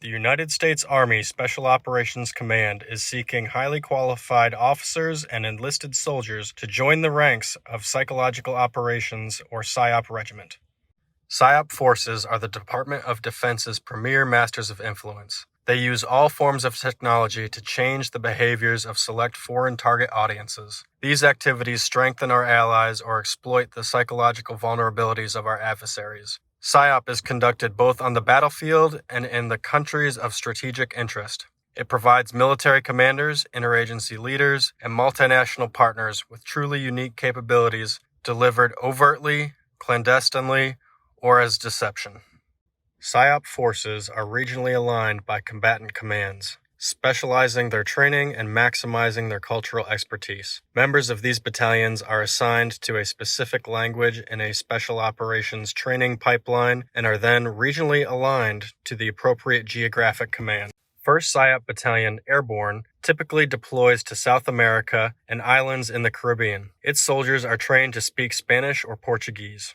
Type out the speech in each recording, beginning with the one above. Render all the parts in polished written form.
The United States Army Special Operations Command is seeking highly qualified officers and enlisted soldiers to join the ranks of Psychological Operations or PSYOP Regiment. PSYOP forces are the Department of Defense's premier masters of influence. They use all forms of technology to change the behaviors of select foreign target audiences. These activities strengthen our allies or exploit the psychological vulnerabilities of our adversaries. PSYOP is conducted both on the battlefield and in the countries of strategic interest. It provides military commanders, interagency leaders, and multinational partners with truly unique capabilities delivered overtly, clandestinely, or as deception. PSYOP forces are regionally aligned by combatant commands, specializing their training and maximizing their cultural expertise. Members of these battalions are assigned to a specific language in a special operations training pipeline and are then regionally aligned to the appropriate geographic command. 1st PSYOP Battalion Airborne typically deploys to South America and islands in the Caribbean. Its soldiers are trained to speak Spanish or Portuguese.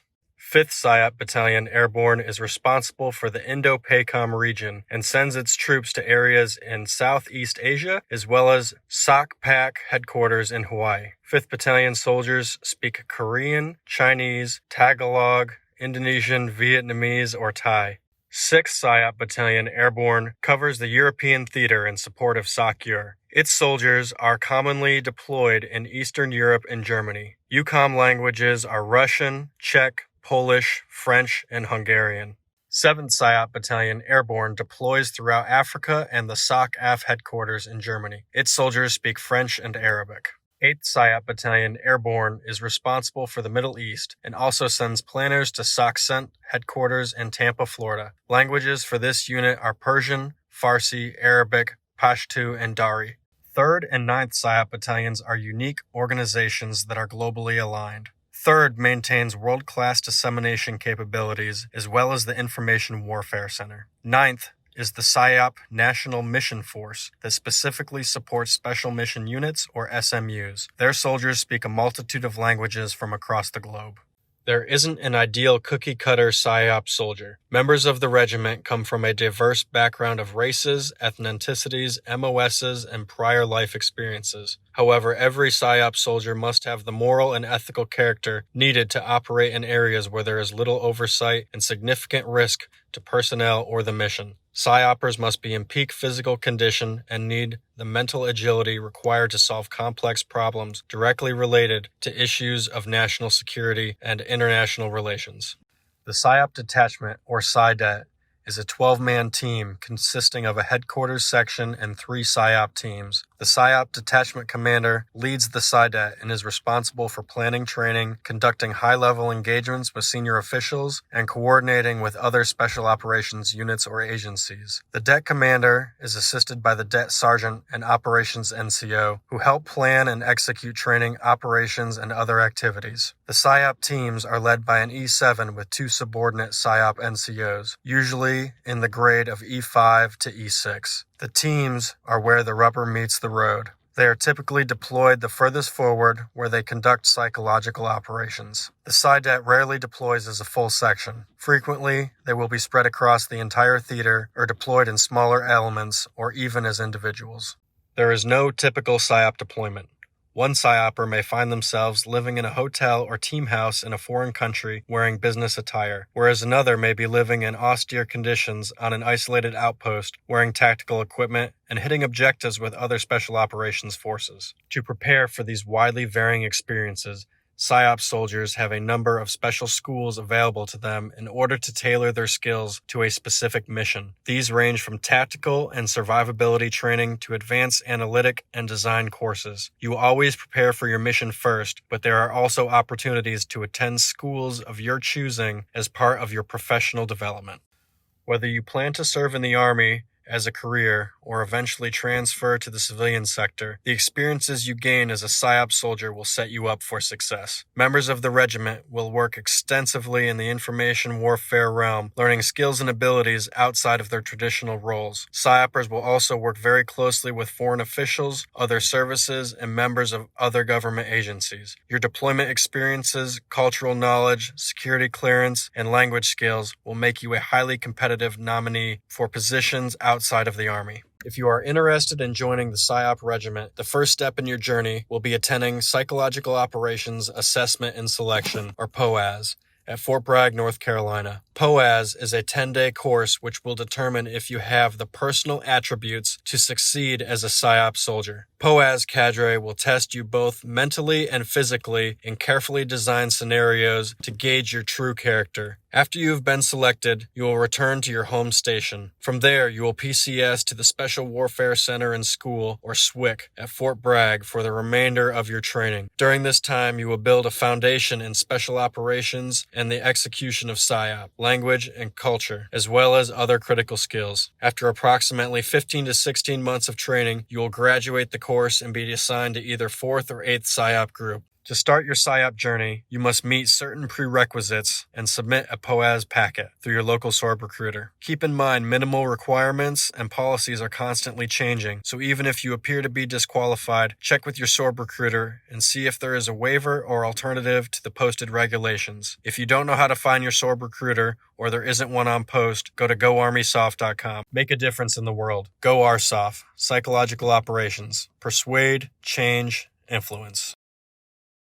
5th PSYOP Battalion Airborne is responsible for the Indo-PACOM region and sends its troops to areas in Southeast Asia as well as SOCPAC headquarters in Hawaii. 5th Battalion soldiers speak Korean, Chinese, Tagalog, Indonesian, Vietnamese, or Thai. 6th PSYOP Battalion Airborne covers the European theater in support of SOCUR. Its soldiers are commonly deployed in Eastern Europe and Germany. EUCOM languages are Russian, Czech, Polish, French, and Hungarian. 7th PSYOP Battalion Airborne deploys throughout Africa and the SOCAF headquarters in Germany. Its soldiers speak French and Arabic. 8th PSYOP Battalion Airborne is responsible for the Middle East and also sends planners to SOCCENT headquarters in Tampa, Florida. Languages for this unit are Persian, Farsi, Arabic, Pashto, and Dari. 3rd and 9th PSYOP battalions are unique organizations that are globally aligned. 3rd maintains world-class dissemination capabilities as well as the Information Warfare Center. 9th is the PSYOP National Mission Force that specifically supports Special Mission Units or SMUs. Their soldiers speak a multitude of languages from across the globe. There isn't an ideal cookie-cutter PSYOP soldier. Members of the regiment come from a diverse background of races, ethnicities, MOSs, and prior life experiences. However, every PSYOP soldier must have the moral and ethical character needed to operate in areas where there is little oversight and significant risk to personnel or the mission. PSYOPers must be in peak physical condition and need the mental agility required to solve complex problems directly related to issues of national security and international relations. The PSYOP Detachment, or PSYDET, is a 12-man team consisting of a headquarters section and 3 PSYOP teams. The PSYOP Detachment Commander leads the PSYDET and is responsible for planning training, conducting high-level engagements with senior officials, and coordinating with other special operations units or agencies. The DET Commander is assisted by the DET Sergeant and Operations NCO, who help plan and execute training, operations, and other activities. The PSYOP teams are led by an E7 with 2 subordinate PSYOP NCOs, usually in the grade of E5 to E6. The teams are where the rubber meets the road. They are typically deployed the furthest forward, where they conduct psychological operations. The PSYDET rarely deploys as a full section. Frequently, they will be spread across the entire theater or deployed in smaller elements or even as individuals. There is no typical PSYOP deployment. One PSYOPer may find themselves living in a hotel or team house in a foreign country wearing business attire, whereas another may be living in austere conditions on an isolated outpost wearing tactical equipment and hitting objectives with other special operations forces. To prepare for these widely varying experiences, PSYOP soldiers have a number of special schools available to them in order to tailor their skills to a specific mission. These range from tactical and survivability training to advanced analytic and design courses. You will always prepare for your mission first, but there are also opportunities to attend schools of your choosing as part of your professional development. Whether you plan to serve in the Army as a career or eventually transfer to the civilian sector, the experiences you gain as a PSYOP soldier will set you up for success. Members of the regiment will work extensively in the information warfare realm, learning skills and abilities outside of their traditional roles. PSYOPers will also work very closely with foreign officials, other services, and members of other government agencies. Your deployment experiences, cultural knowledge, security clearance, and language skills will make you a highly competitive nominee for positions outside outside of the Army. If you are interested in joining the PSYOP Regiment, the first step in your journey will be attending Psychological Operations Assessment and Selection, or POAS, at Fort Bragg, North Carolina. POAS is a 10-day course which will determine if you have the personal attributes to succeed as a PSYOP soldier. POAS cadre will test you both mentally and physically in carefully designed scenarios to gauge your true character. After you have been selected, you will return to your home station. From there, you will PCS to the Special Warfare Center and School, or SWCC, at Fort Bragg for the remainder of your training. During this time, you will build a foundation in special operations and the execution of PSYOP, language, and culture, as well as other critical skills. After approximately 15 to 16 months of training, you will graduate the course and be assigned to either 4th or 8th PSYOP group. To start your PSYOP journey, you must meet certain prerequisites and submit a POAS packet through your local SORB recruiter. Keep in mind, minimal requirements and policies are constantly changing, so even if you appear to be disqualified, check with your SORB recruiter and see if there is a waiver or alternative to the posted regulations. If you don't know how to find your SORB recruiter or there isn't one on post, go to goarmysoft.com. Make a difference in the world. Go RSOF. Psychological Operations. Persuade, change, influence.